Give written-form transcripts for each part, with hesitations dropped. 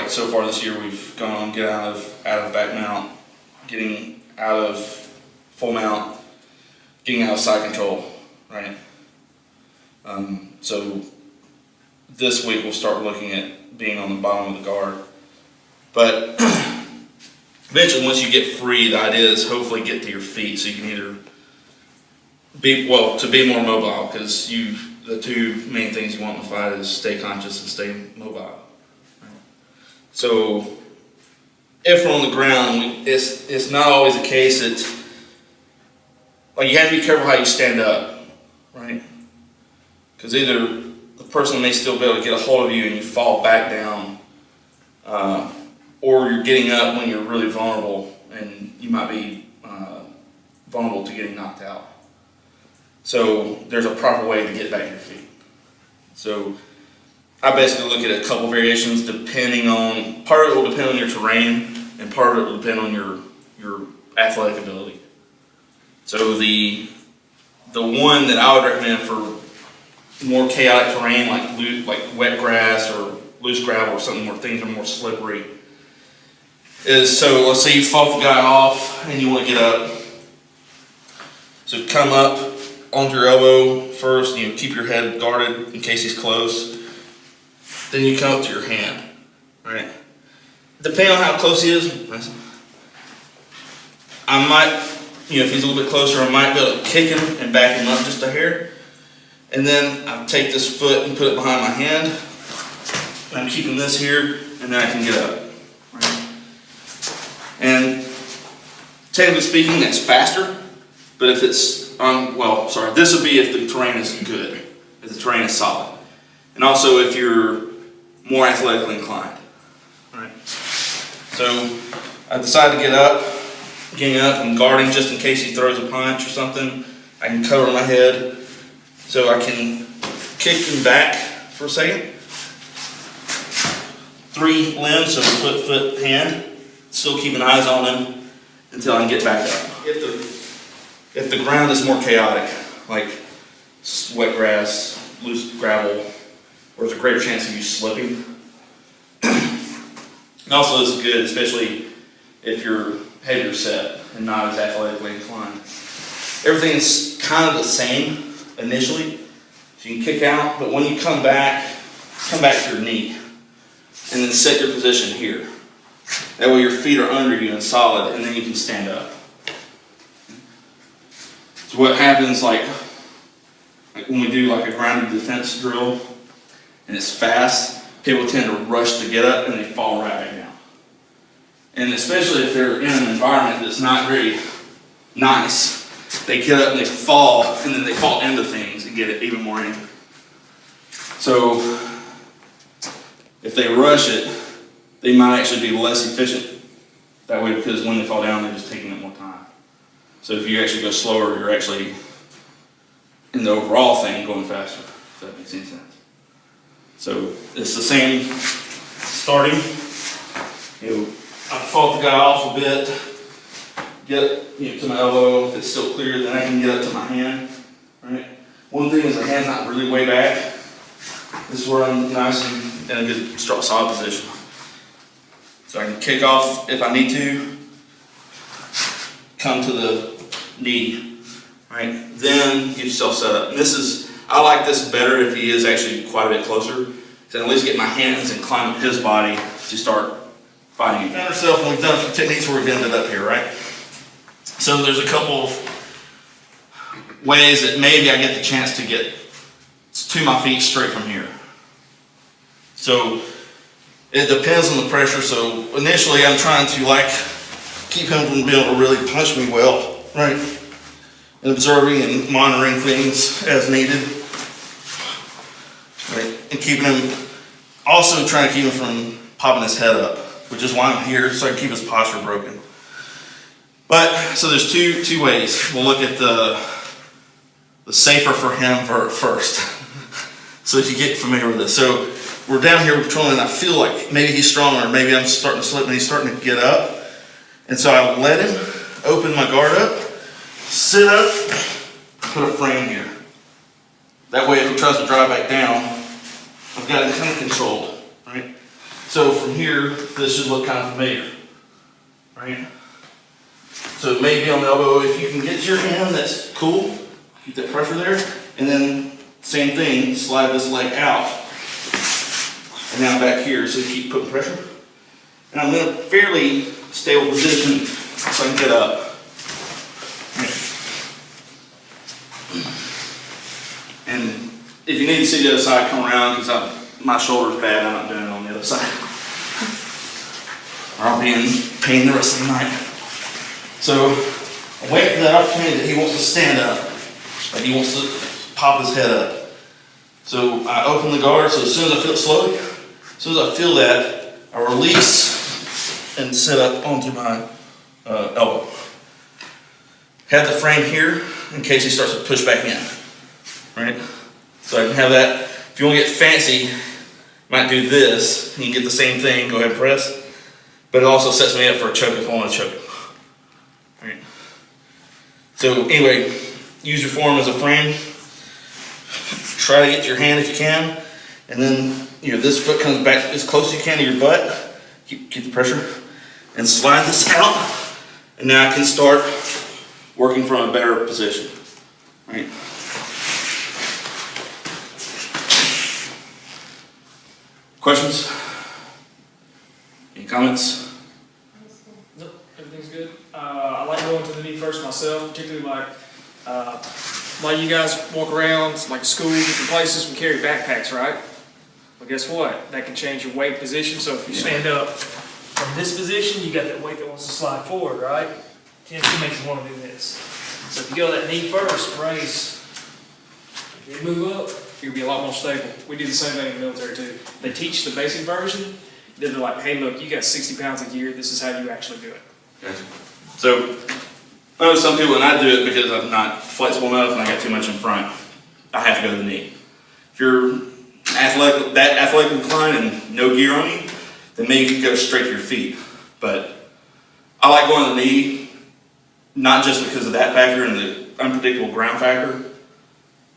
like so far this year we've gone get out of back mount, getting out of full mount, getting out of side control, right? So this week we'll start looking at being on the bottom of the guard. But eventually once you get free, the idea is hopefully get to your feet so you can either be more mobile, because the two main things you want in the fight is stay conscious and stay mobile. So if we're on the ground, it's not always the case that, like, you have to be careful how you stand up, right? Because either the person may still be able to get a hold of you and you fall back down, or you're getting up when you're really vulnerable and you might be vulnerable to getting knocked out. So there's a proper way to get back to your feet. So I basically look at a couple variations depending on, part of it will depend on your terrain and part of it will depend on your athletic ability. So the one that I would recommend for more chaotic terrain, like wet grass or loose gravel or something where things are more slippery, is, so let's say you fought the guy off and you want to get up. So come up onto your elbow first, and you keep your head guarded in case he's close. Then you come up to your hand, right? Depending on how close he is, I might, if he's a little bit closer, I might be able to kick him and back him up just a hair. And then I take this foot and put it behind my hand. And I'm keeping this here, and then I can get up. Right? And technically speaking, that's faster. But if it's, this would be if the terrain is good, if the terrain is solid. And also if you're more athletically inclined. Right? So I decided to get up, getting up and guarding just in case he throws a punch or something. I can cover my head so I can kick him back for a second. 3 limbs, so foot, hand. Still keeping eyes on him until I can get back up. If the ground is more chaotic, like wet grass, loose gravel, or there's a greater chance of you slipping. And also this is good, especially if you're heavier set and not as athletically inclined. Everything is kind of the same initially. So you can kick out, but when you come back to your knee, and then set your position here. That way your feet are under you and solid, and then you can stand up. So what happens, like when we do like a grounded defense drill, and it's fast, people tend to rush to get up and they fall right back down. And especially if they're in an environment that's not very nice, they get up and they fall, and then they fall into things and get it even more injured. So if they rush it, they might actually be less efficient that way, because when they fall down, they're just taking up more time. So if you actually go slower, you're actually, in the overall thing, going faster, if that makes any sense. So it's the same starting. I fought the guy off a bit, get to my elbow. If it's still clear, then I can get up to my hand. Right? One thing is the hand's not really way back. This is where I'm nice and in a good solid position. So I can kick off if I need to, come to the knee, right? Then get yourself set up. And I like this better if he is actually quite a bit closer, so at least get my hands and climb up his body to start fighting. Found ourselves, and we've done some techniques where we've ended up here, right? So there's a couple of ways that maybe I get the chance to get to my feet straight from here. So it depends on the pressure. So initially I'm trying to keep him from being able to really punch me well, right? And observing and monitoring things as needed. Right? And keeping him, also trying to keep him from popping his head up, which is why I'm here, so I can keep his posture broken. But, so there's two ways. We'll look at the safer for him first. So if you get familiar with this. So we're down here controlling, and I feel like maybe he's stronger, maybe I'm starting to slip and he's starting to get up. And so I let him open my guard up, sit up, put a frame here. That way if he tries to drive back down, I've got him kind of controlled, right? So from here, this should look kind of familiar, right? So it may be on the elbow. If you can get your hand, that's cool. Keep that pressure there. And then same thing, slide this leg out. And now back here, so you keep putting pressure. And I'm in a fairly stable position so I can get up. And if you need to see the other side, come around because my shoulder's bad. I'm not doing it on the other side. Or I'll be in pain the rest of the night. So I wait for that opportunity that he wants to stand up. Like he wants to pop his head up. So I open the guard, so as soon as I feel it slowly, as soon as I feel that, I release and sit up onto my elbow. Have the frame here in case he starts to push back in. Right? So I can have that. If you want to get fancy, you might do this. You can get the same thing, go ahead and press. But it also sets me up for a choke if I want to choke it. Right? So anyway, use your form as a frame. Try to get to your hand if you can. And then this foot comes back as close as you can to your butt. Keep the pressure. And slide this out. And now I can start working from a better position. Right? Questions? Any comments? Nope, everything's good. I like going to the knee first myself, particularly like you guys walk around, like school, different places, we carry backpacks, right? Well, guess what? That can change your weight position. So if you stand up from this position, you got that weight that wants to slide forward, right? Tends to make you want to do this. So if you go that knee first, raise, if you move up, you'll be a lot more stable. We do the same thing in the military too. They teach the basic version, then they're like, hey look, you got 60 pounds of gear, this is how you actually do it. Gotcha. So, I know some people, and I do it because I'm not flexible enough and I got too much in front, I have to go to the knee. If you're that athletic inclined and no gear on you, then maybe you can go straight to your feet. But I like going to the knee, not just because of that factor and the unpredictable ground factor,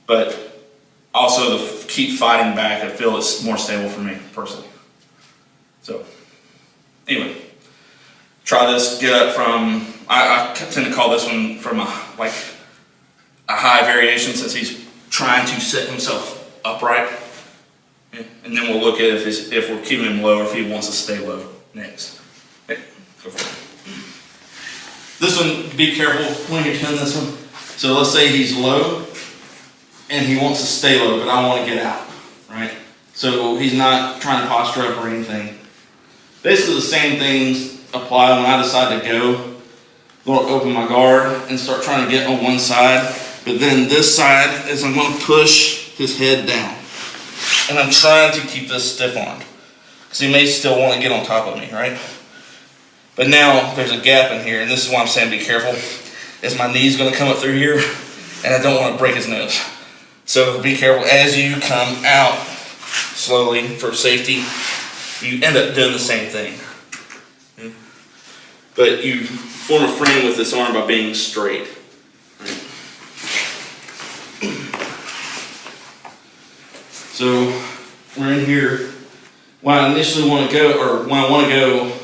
but also to keep fighting back. I feel it's more stable for me personally. So, anyway, try this. Get up from. I tend to call this one from a high variation since he's trying to set himself upright. Yeah. And then we'll look at if we're keeping him low or if he wants to stay low next. Okay, go for it. This one, be careful when you're doing this one. So let's say he's low and he wants to stay low, but I want to get out, right? So he's not trying to posture up or anything. Basically the same things apply when I decide to go. I'm going to open my guard and start trying to get on one side, but then this side is I'm going to push his head down. And I'm trying to keep this stiff-armed, because he may still want to get on top of me, right? But now there's a gap in here, and this is why I'm saying be careful, is my knee's going to come up through here, and I don't want to break his nose. So be careful as you come out slowly for safety. You end up doing the same thing. But you form a frame with this arm by being straight. So we're in here. When I initially want to go, or when I want to go,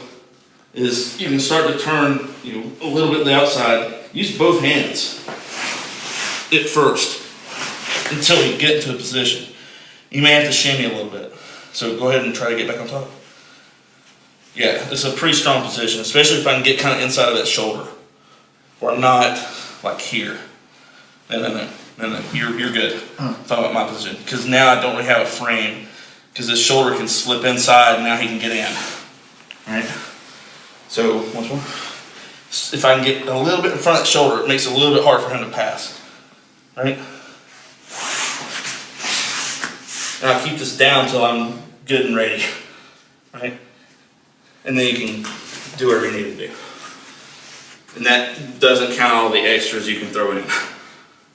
is you can start to turn a little bit to the outside. Use both hands at first until you get into a position. You may have to shimmy a little bit. So go ahead and try to get back on top. Yeah, it's a pretty strong position, especially if I can get kind of inside of that shoulder, where I'm not like here. No, you're good. Talking about my position, because now I don't really have a frame, because this shoulder can slip inside and now he can get in. All right. So once more, if I can get a little bit in front of that shoulder, it makes it a little bit hard for him to pass. Right. And I'll keep this down until I'm good and ready. Right. And then you can do whatever you need to do. And that doesn't count all the extras you can throw in.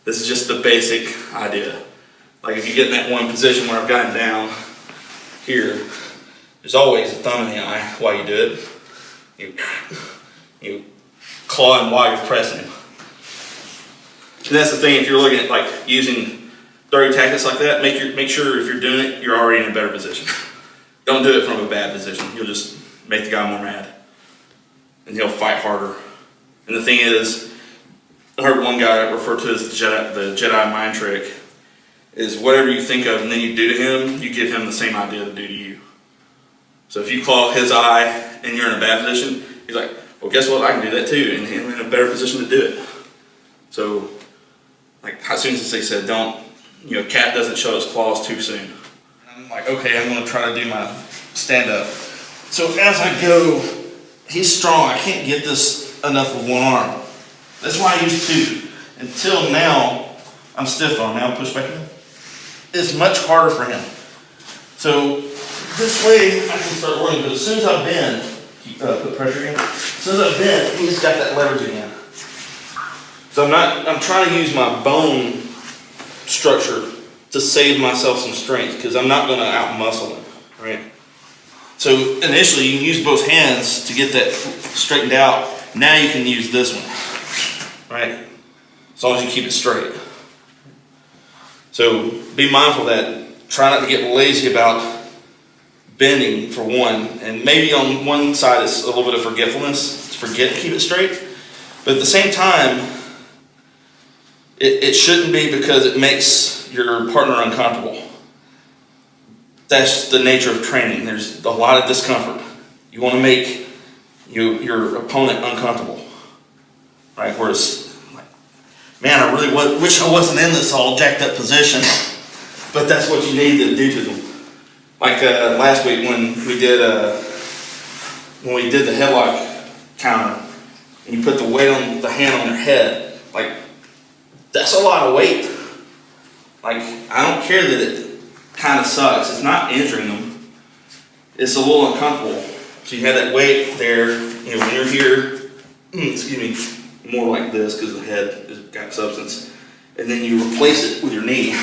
This is just the basic idea. Like if you get in that one position where I've gotten down here, there's always a thumb in the eye while you do it. You claw him while you're pressing him. And that's the thing, if you're looking at like using dirty tactics like that, make sure if you're doing it, you're already in a better position. Don't do it from a bad position. You'll just make the guy more mad. And he'll fight harder. And the thing is, I heard one guy refer to as the Jedi mind trick, is whatever you think of and then you do to him, you give him the same idea to do to you. So if you claw his eye and you're in a bad position, he's like, well, guess what? I can do that too, and I'm in a better position to do it. So, like, as soon as they said, cat doesn't show its claws too soon. I'm like, okay, I'm gonna try to do my stand-up. So as I go, he's strong. I can't get this enough with one arm. That's why I use two. Until now, I'm stiff on. Now push back in. It's much harder for him. So this way I can start working. But as soon as I bend, put pressure again. As soon as I bend, he's got that leverage again. So I'm trying to use my bone structure to save myself some strength because I'm not going to out-muscle him, right? So initially you can use both hands to get that straightened out. Now you can use this one, right? As long as you keep it straight. So be mindful of that. Try not to get lazy about bending for one. And maybe on one side it's a little bit of forgetfulness, to forget to keep it straight. But at the same time, it shouldn't be because it makes your partner uncomfortable. That's the nature of training. There's a lot of discomfort. You want to make your opponent uncomfortable, right? Whereas, man, I really wish I wasn't in this all jacked up position, but that's what you need to do to them. Like last week when we did the headlock counter, and you put the weight on the hand on their head, like that's a lot of weight. Like I don't care that it kind of sucks. It's not injuring them. It's a little uncomfortable. So you have that weight there. When you're here, excuse me, more like this because the head has got substance, and then you replace it with your knee.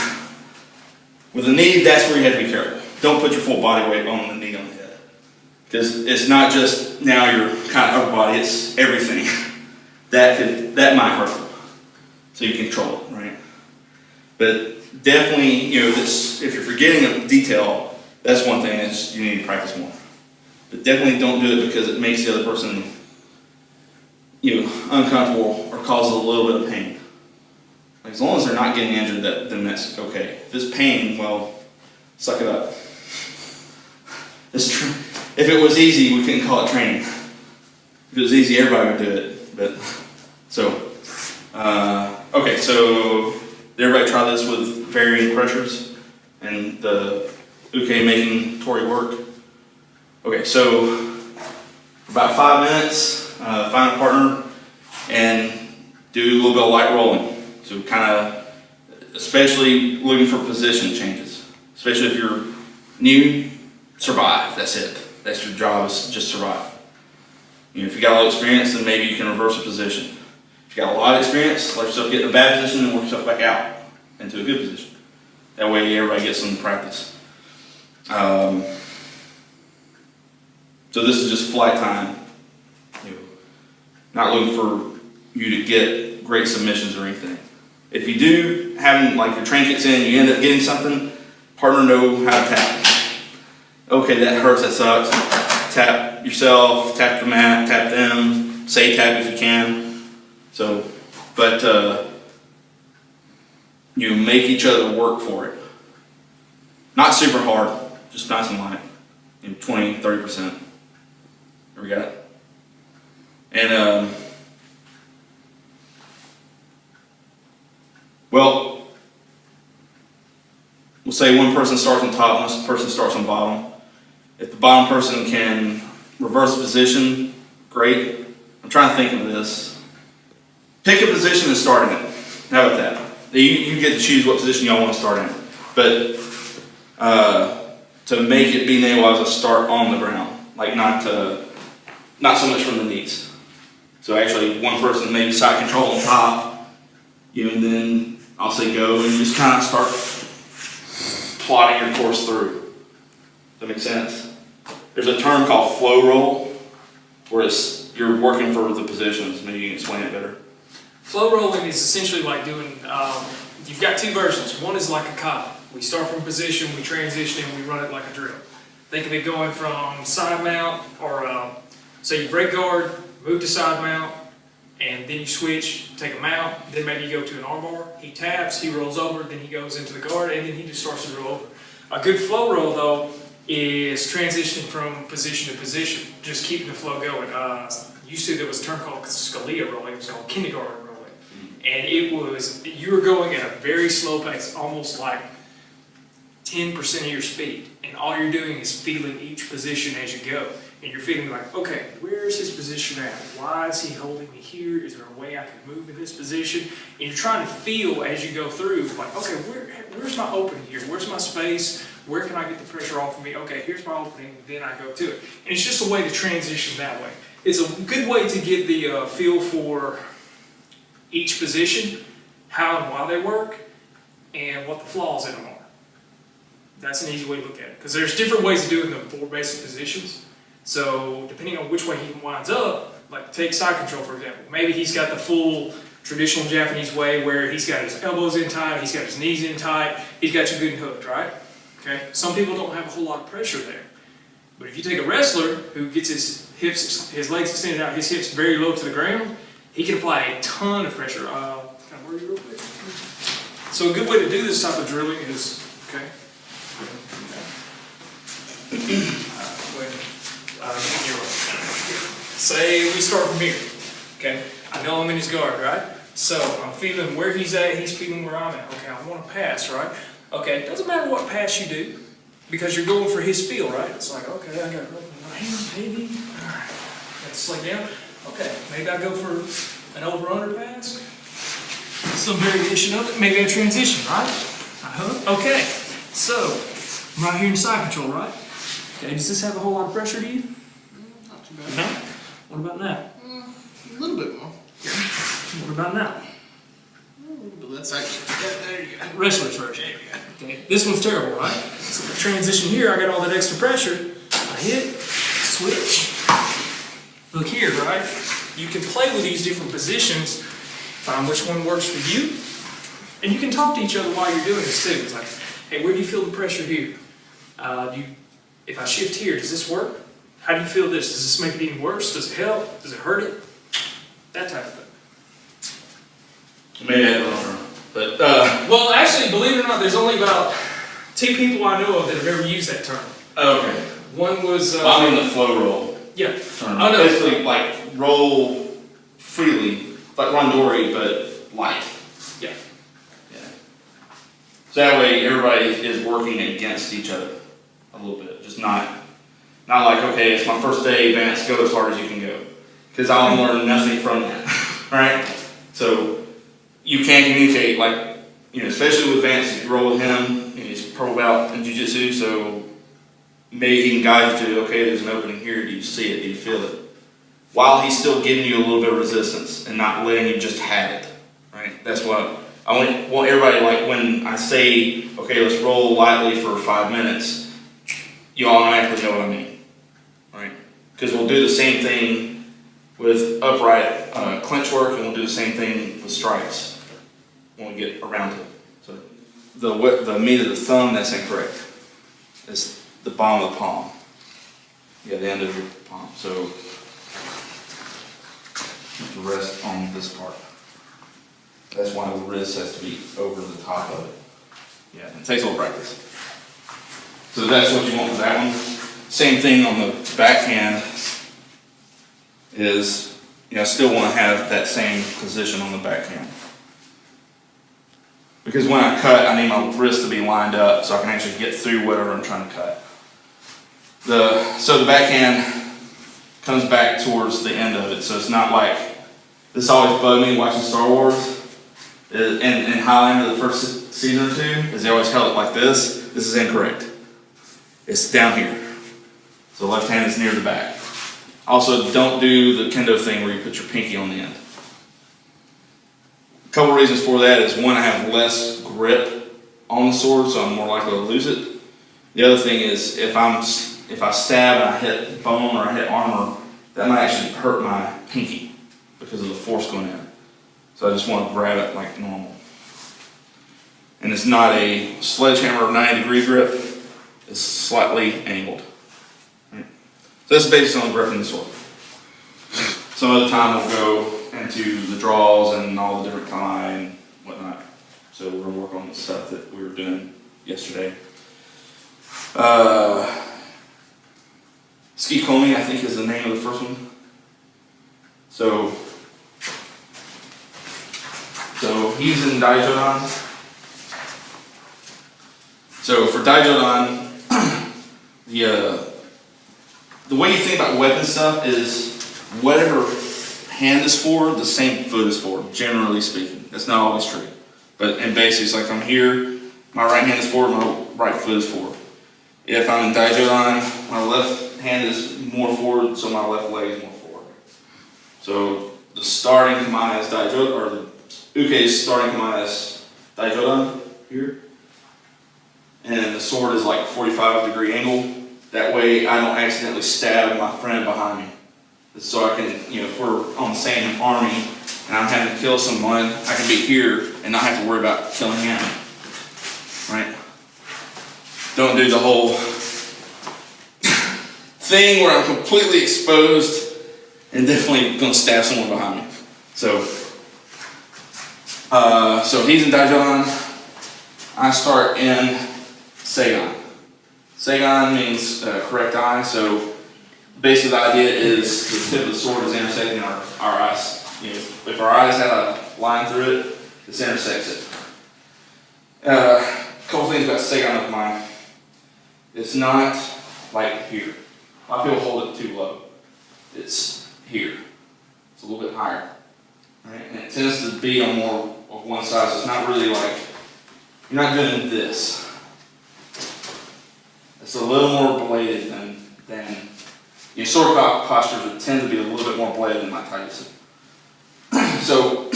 With the knee, that's where you have to be careful. Don't put your full body weight on the knee on the head, because it's not just now your kind of upper body; it's everything. That might hurt them. So you control it, right? But definitely, if you're forgetting a detail, that's one thing is you need to practice more. But definitely don't do it because it makes the other person, uncomfortable or causes a little bit of pain. Like, as long as they're not getting injured, then that's okay. If it's pain, well, suck it up. If it was easy, we couldn't call it training. If it was easy, everybody would do it. But okay, so did everybody try this with varying pressures and the uke making Tori work? Okay, so for about 5 minutes, find a partner and do a little bit of light rolling. So kind of, especially looking for position changes. Especially if you're new, survive, that's it. That's your job, is just survive. If you got a little experience, then maybe you can reverse a position. If you got a lot of experience, let yourself get in a bad position and work yourself back out into a good position. That way everybody gets some practice. So this is just flight time. Not looking for you to get great submissions or anything. If you do, like your train kicks in, you end up getting something, partner know how to tap. Okay, that hurts, that sucks. Tap yourself, tap the mat, tap them, say tap if you can. So, but you make each other work for it. Not super hard, just nice and light. 20, 30%. There we got it. And well, we'll say one person starts on top, one person starts on bottom. If the bottom person can reverse the position, great. I'm trying to think of this. Pick a position and start in it. How about that? You get to choose what position y'all want to start in. But to make it being able to start on the ground, like not so much from the knees. So actually, one person maybe side control on top, and then I'll say go, and just kind of start plotting your course through. Does that make sense? There's a term called flow roll, where you're working for the positions. Maybe you can explain it better. Flow rolling is essentially like doing, you've got two versions. One is like a kata. We start from a position, we transition, and we run it like a drill. Think of it going from side mount, or say you break guard, move to side mount, and then you switch, take a mount, then maybe you go to an arm bar. He taps, he rolls over, then he goes into the guard, and then he just starts to roll over. A good flow roll, though, is transitioning from position to position, just keeping the flow going. Used to, there was a term called Scalia rolling, it was called kindergarten rolling. And it was, you were going at a very slow pace, almost like 10% of your speed. And all you're doing is feeling each position as you go. And you're feeling like, okay, where's his position at? Why is he holding me here? Is there a way I can move in this position? And you're trying to feel as you go through, like, okay, where's my opening here? Where's my space? Where can I get the pressure off of me? Okay, here's my opening, then I go to it. And it's just a way to transition that way. It's a good way to get the feel for each position, how and why they work, and what the flaws in them are. That's an easy way to look at it. Because there's different ways of doing the 4 basic positions. So depending on which way he winds up, like take side control for example. Maybe he's got the full traditional Japanese way where he's got his elbows in tight, he's got his knees in tight, he's got you good and hooked, right? Okay. Some people don't have a whole lot of pressure there. But if you take a wrestler who gets his hips, his legs extended out, his hips very low to the ground, he can apply a ton of pressure. Can I word you real quick? So a good way to do this type of drilling is, okay. Say we start from here, okay? I know I'm in his guard, right? So I'm feeling where he's at, he's feeling where I'm at. Okay, I want to pass, right? Okay, it doesn't matter what pass you do, because you're going for his feel, right? It's like, okay, I got it my hand, maybe. All right, got to slow down. Okay, maybe I go for an over-under pass. Some variation of it, maybe a transition, right? Okay, so I'm right here in side control, right? Okay, does this have a whole lot of pressure to you? Not too bad. No? What about now? A little bit more. What about now? But that's actually, there you go. Wrestler's version. Okay, this one's terrible, right? So the transition here, I got all that extra pressure. I hit, switch. Look here, right? You can play with these different positions, find which one works for you, and you can talk to each other while you're doing this too. It's like, hey, where do you feel the pressure here? If I shift here, does this work? How do you feel this? Does this make it any worse? Does it help? Does it hurt it? That type of thing. Maybe I don't know. But, Well, actually, believe it or not, there's only about 2 people I know of that have ever used that term. okay. One was... Well, I'm in the flow roll yeah. term. Oh, no. Basically, like, roll freely, like rondori, but light. Yeah. Yeah. So that way, everybody is working against each other a little bit. Just not like, okay, it's my first day, advance, go as hard as you can go. Because I'll learn nothing from that. Alright? So, you can communicate, like, especially with Vance, if you roll with him, he's pro belt in jiu-jitsu, so maybe he can guide you to, okay, there's an opening here, do you see it, do you feel it? While he's still giving you a little bit of resistance and not letting you just have it, right? That's what I want everybody, like when I say, okay, let's roll lightly for 5 minutes, you automatically know what I mean, right? Because we'll do the same thing with upright clinch work, and we'll do the same thing with strikes when we get around to it. So the meat of the thumb, that's incorrect. It's the bottom of the palm. Yeah, the end of your palm. So the rest on this part. That's why the wrist has to be over the top of it. Yeah, it takes a little practice. So that's what you want for that one. Same thing on the backhand is, I still want to have that same position on the backhand. Because when I cut, I need my wrist to be lined up so I can actually get through whatever I'm trying to cut. So the backhand comes back towards the end of it, so it's not like, this always bugged me watching Star Wars, in Highlander the first season or 2, is they always held it like this. This is incorrect. It's down here. So the left hand is near the back. Also, don't do the kendo thing where you put your pinky on the end. A couple reasons for that is, one, I have less grip on the sword, so I'm more likely to lose it. The other thing is, if I stab and I hit bone or I hit armor, that might actually hurt my pinky because of the force going in. So I just want to grab it like normal. And it's not a sledgehammer 90-degree grip, it's slightly angled. So that's based on gripping the sword. Some other time we'll go into the draws and all the different kamae and whatnot. So we're gonna work on the stuff that we were doing yesterday. Ski Komi, I think, is the name of the first one. So he's in Daijodan. So for Daijodan, the way you think about weapon stuff is whatever hand is for, the same foot is for, generally speaking. That's not always true. But in basics, like if I'm here, my right hand is forward, my right foot is forward. If I'm in Daijodan, my left hand is more forward, so my left leg is more forward. So the starting kamae is Daijodan, or the uke's starting kamae is Daijodan here. And the sword is like 45-degree angle. That way I don't accidentally stab my friend behind me. So I can, if we're on the same army and I'm having to kill someone, I can be here and not have to worry about killing him. Right? Don't do the whole thing where I'm completely exposed and definitely gonna stab someone behind me. So he's in Daijodan. I start in Seigan. Seigan means correct eye. So basically the idea is the tip of the sword is intersecting our eyes. If our eyes have a line through it, this intersects it. Couple things about Seigan of mine. It's not like here. A lot of people hold it too low. It's here. It's a little bit higher. Right? And it tends to be on more of one side, so it's not really like, you're not doing this. It's a little more bladed than sword postures would tend to be a little bit more bladed than my taijutsu. So,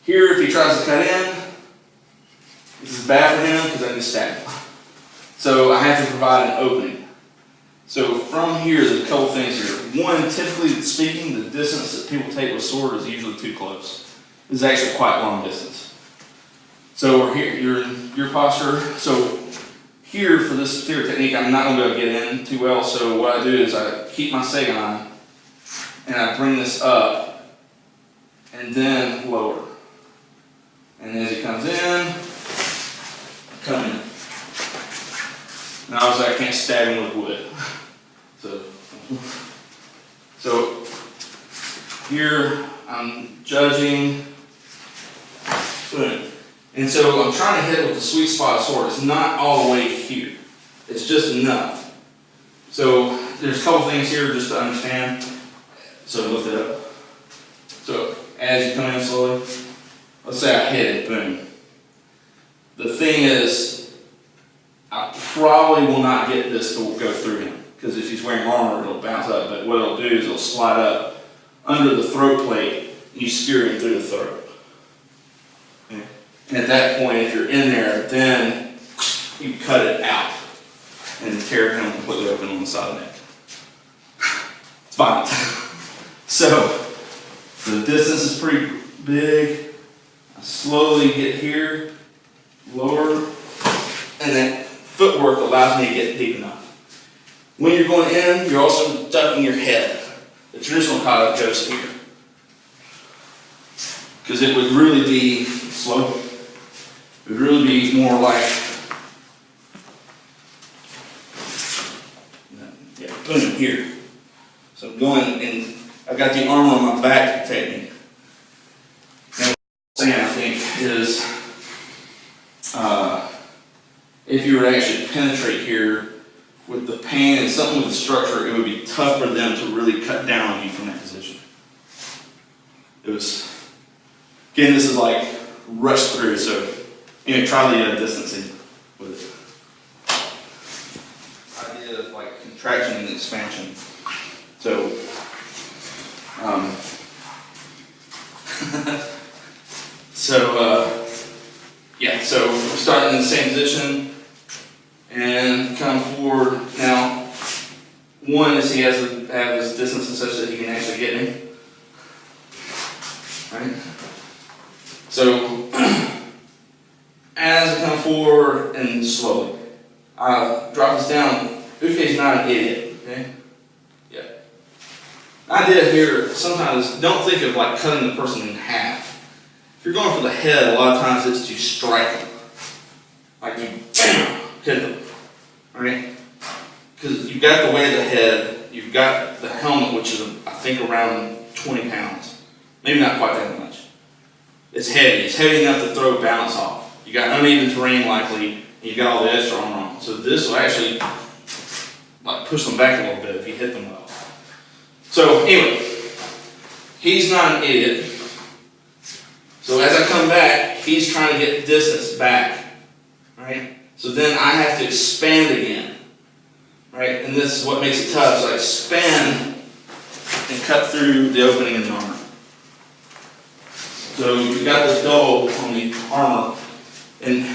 here if he tries to cut in, this is bad for him because I can stab him. So I have to provide an opening. So from here, there's a couple things here. One, typically speaking, the distance that people take with sword is usually too close. This is actually quite long distance. So we're here, you're in your posture. So here for this particular technique, I'm not going to be able to get in too well. So what I do is I keep my Seigan and I bring this up and then lower. And as it comes in, come in. Now obviously I can't stab him with wood. So here I'm judging. And so I'm trying to hit it with the sweet spot sword. It's not all the way here. It's just enough. So there's a couple things here just to understand. So lift it up. So as you come in slowly, let's say I hit it, boom. The thing is, I probably will not get this to go through him, because if he's wearing armor, it'll bounce up. But what it'll do is it'll slide up under the throat plate, and you skewer him through the throat. Okay. And at that point, if you're in there, then you cut it out and tear him completely open on the side of the neck. It's violent. So the distance is pretty big. I slowly get here, lower, and that footwork allows me to get deep enough. When you're going in, you're also ducking your head. The traditional kata goes here. Because it would really be slow. It would really be more like, boom, here. So I'm going, and I've got the armor on my back to protect me. Now, what I'm saying, I think, is if you were to actually penetrate here with the pain and something with the structure, it would be tough for them to really cut down on you from that position. It was, again, this is like rush through, so try the distancing with it. Idea of like contraction and expansion. So, so we're starting in the same position and come forward. Now, one is he has to have his distance such that he can actually get me. Right? So, as I come forward and slowly, I drop this down idea here, sometimes don't think of like cutting the person in half. If you're going for the head, a lot of times it's to strike them. Like you bam, hit them. Right? Because you've got the weight of the head, you've got the helmet, which is I think around 20 pounds. Maybe not quite that much. It's heavy. It's heavy enough to throw balance off. You got uneven terrain likely, and you've got all the extra armor on. So this will actually like push them back a little bit if you hit them well. So anyway, he's not an idiot. So as I come back, he's trying to get distance back. Right? So then I have to expand again. Right? And this is what makes it tough. So I expand and cut through the opening in the armor. So you've got this dull on the armor, and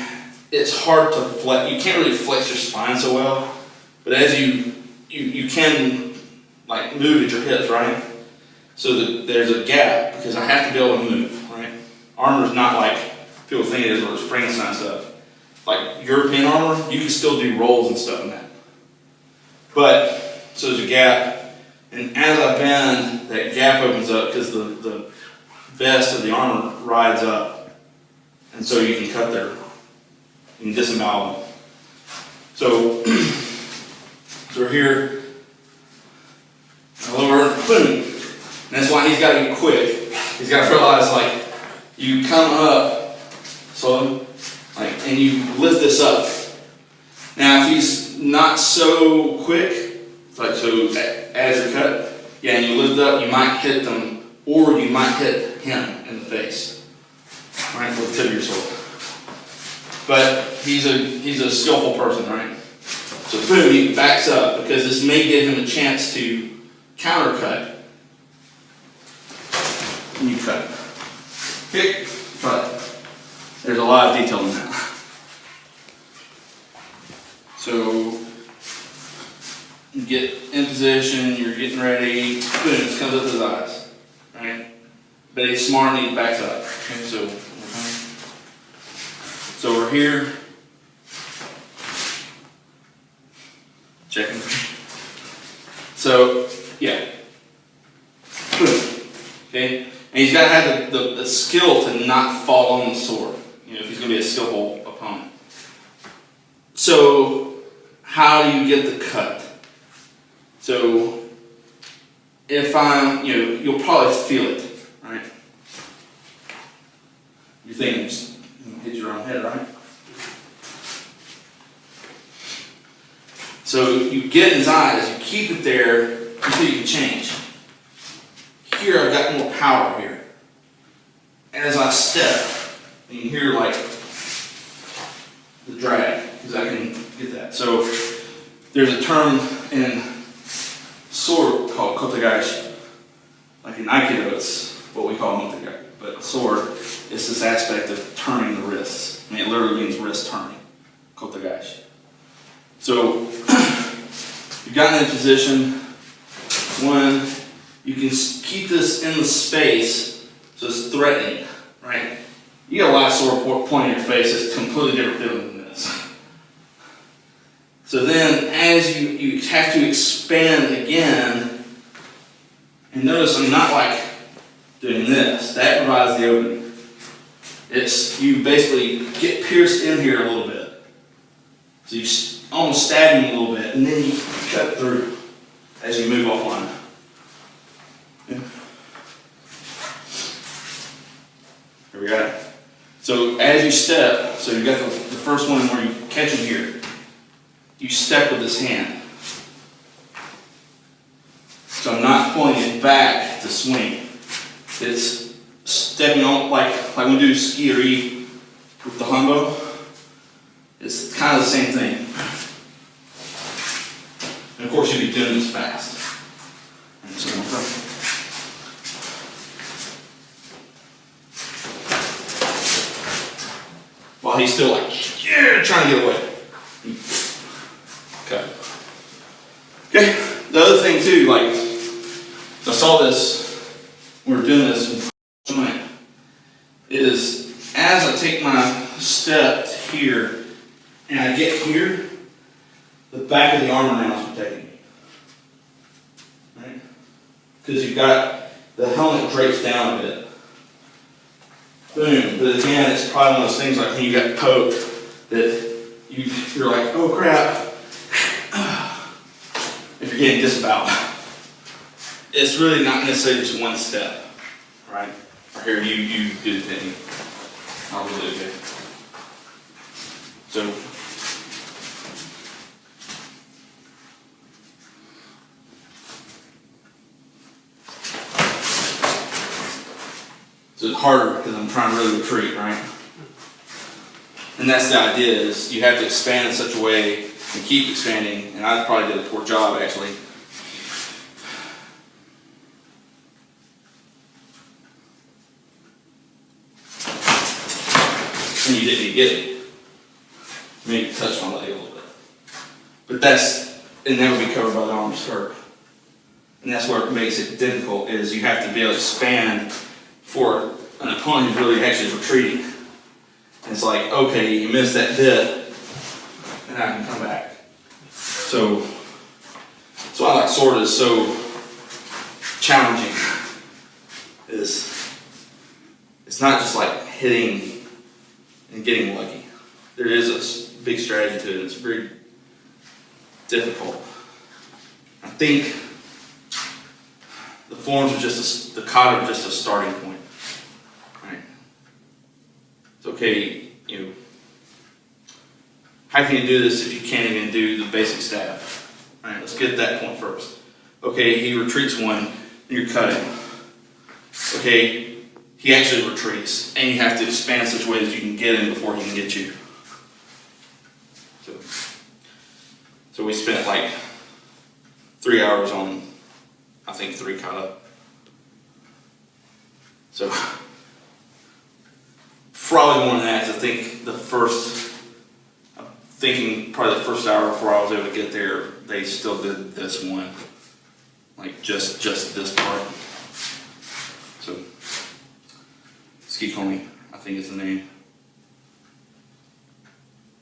it's hard to flex. You can't really flex your spine so well, but as you can like move at your hips, right? So that there's a gap because I have to be able to move, right? Armor is not like people think it is, where it's Frankenstein stuff. Like European armor, you can still do rolls and stuff in that. But so there's a gap, and as I bend, that gap opens up because the vest of the armor rides up, and so you can cut there. You can disembowel them. So we're here, lower, boom. And that's why he's got to be quick. He's got to realize, like, you come up, so like, and you lift this up. Now, if he's not so quick, like so, as you cut, yeah, and you lift up, you might hit them. Or you might hit him in the face, right, with the tip of your sword. But he's a skillful person, right? So boom, he backs up because this may give him a chance to countercut. And you cut. Kick, cut. There's a lot of detail in that. So you get in position, you're getting ready, boom, this comes up to his eyes. Right? But he's smart and he backs up. Okay, so we're here. Checking. So, yeah. Okay? And he's got to have the skill to not fall on the sword. You know, if he's going to be a skillful opponent. So, how do you get the cut? So, if I'm, you'll probably feel it, right? You're thinking, just hit your own head, right? So you get in his eyes, you keep it there until you can change. Here I've got more power here. As I step, you can hear like the drag, because I can get that. So there's a term in sword called kotegaeshi. Like in Aikido, it's what we call motegai. But sword is this aspect of turning the wrists. I mean, it literally means wrist turning. Kotegaeshi. So you've gotten in position. One, you can keep this in the space, so it's threatening, right? You got a lot of sword pointing in your face. It's a completely different feeling than this. So then, as you have to expand again, and notice I'm not like doing this. That provides the opening. It's, you basically get pierced in here a little bit. So you almost stab him a little bit, and then you cut through as you move offline. Yeah. Here we go. So as you step, so you got the first one where you catch him here. You step with this hand. So I'm not pulling it back to swing. It's stepping on, like when we do ski-ri with the hanbo. It's kind of the same thing. And of course you'd be doing this fast. And so while he's still like, yeah, trying to get away. Okay. Okay. The other thing too, like, so I saw this, we were doing this tonight, is as I take my step here and I get here, the back of the armor now is protecting me. Right? because you've got the helmet drapes down a bit. Boom. But again, it's probably one of those things like when you got poked that you're like, oh crap. If you're getting disemboweled. It's really not necessarily just one step, right? Or here, you do the thing. I'll do it again. So it's harder because I'm trying to really retreat, right? And that's the idea, is you have to expand in such a way and keep expanding, and I probably did a poor job actually. And you didn't even get it. Maybe touch my leg a little bit. But and that would be covered by the arm skirt. And that's where it makes it difficult, is you have to be able to expand for an opponent who's really actually retreating. And it's like, okay, you missed that bit, and I can come back. So that's why like sword is so challenging. It's not just like hitting and getting lucky. There is a big strategy to it. It's very difficult. I think the forms are just the kata are just a starting point. Right? It's okay, how can you do this if you can't even do the basic stab? Right, let's get that point first. Okay, he retreats one, and you're cutting. Okay, he actually retreats, and you have to expand in such a way that you can get him before he can get you. So we spent like 3 hours on, I think, 3 kata. So probably more than that. I think probably the first hour before I was able to get there, they still did this one, like just this part. So Skikomi, I think is the name.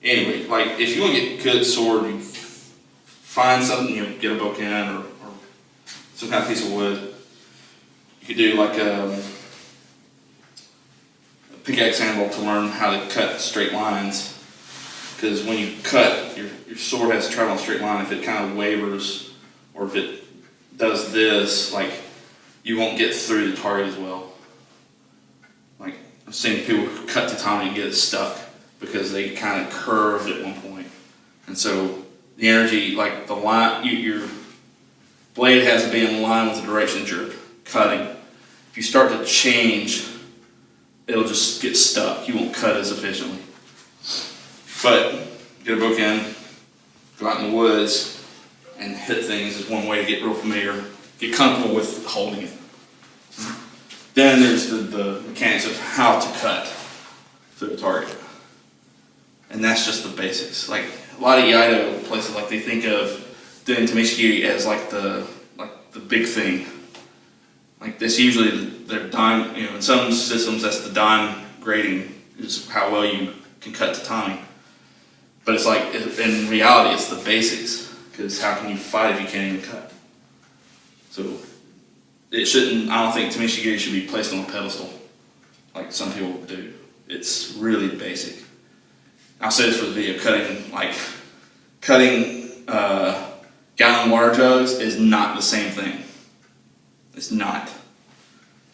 Anyway, like if you want to get good sword, you find something, get a bokken or some kind of piece of wood. You could do like a pickaxe handle to learn how to cut straight lines. Because when you cut, your sword has to travel in a straight line. If it kind of wavers, or if it does this, like, you won't get through the target as well. Like, I've seen people who cut tatami and get it stuck because they kind of curved at one point. And so the energy, like the line, your blade has to be in line with the direction that you're cutting. If you start to change, it'll just get stuck. You won't cut as efficiently. But get a bokken, go out in the woods, and hit things is one way to get real familiar, get comfortable with holding it. Then there's the mechanics of how to cut through the target. And that's just the basics. Like a lot of Iaido places, like they think of doing Tameshigiri as like the big thing. Like that's usually their dime, in some systems that's the dime grading is how well you can cut tatami. But it's like, in reality, it's the basics, because how can you fight if you can't even cut? So it shouldn't, I don't think Tameshigiri should be placed on a pedestal, like some people do. It's really basic. I'll say this for the video, cutting gallon water jugs is not the same thing. It's not.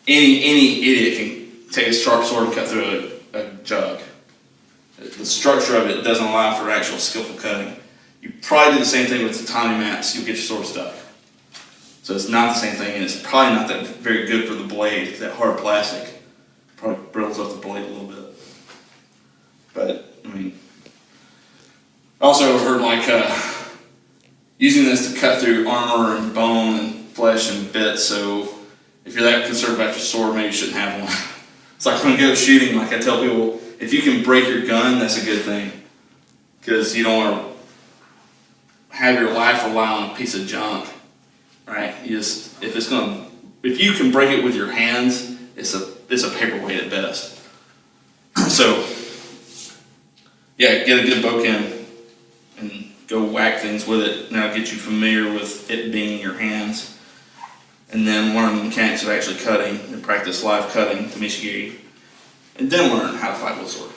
Any idiot can take a sharp sword and cut through a jug. The structure of it doesn't allow for actual skillful cutting. You probably do the same thing with tatami mats, you'll get your sword stuck. So it's not the same thing, and it's probably not that very good for the blade. That hard plastic probably brittles up the blade a little bit. But, I also heard using this to cut through armor and bone and flesh and bits, so if you're that concerned about your sword, maybe you shouldn't have one. It's like when I go shooting, like I tell people, if you can break your gun, that's a good thing. Because you don't want to have your life rely on a piece of junk, right? If you can break it with your hands, it's a paperweight at best. So, yeah, get a good bokken and go whack things with it. Now get you familiar with it being in your hands. and then learn the mechanics of actually cutting and practice live cutting to Michigiri, and then learn how to fight with a sword.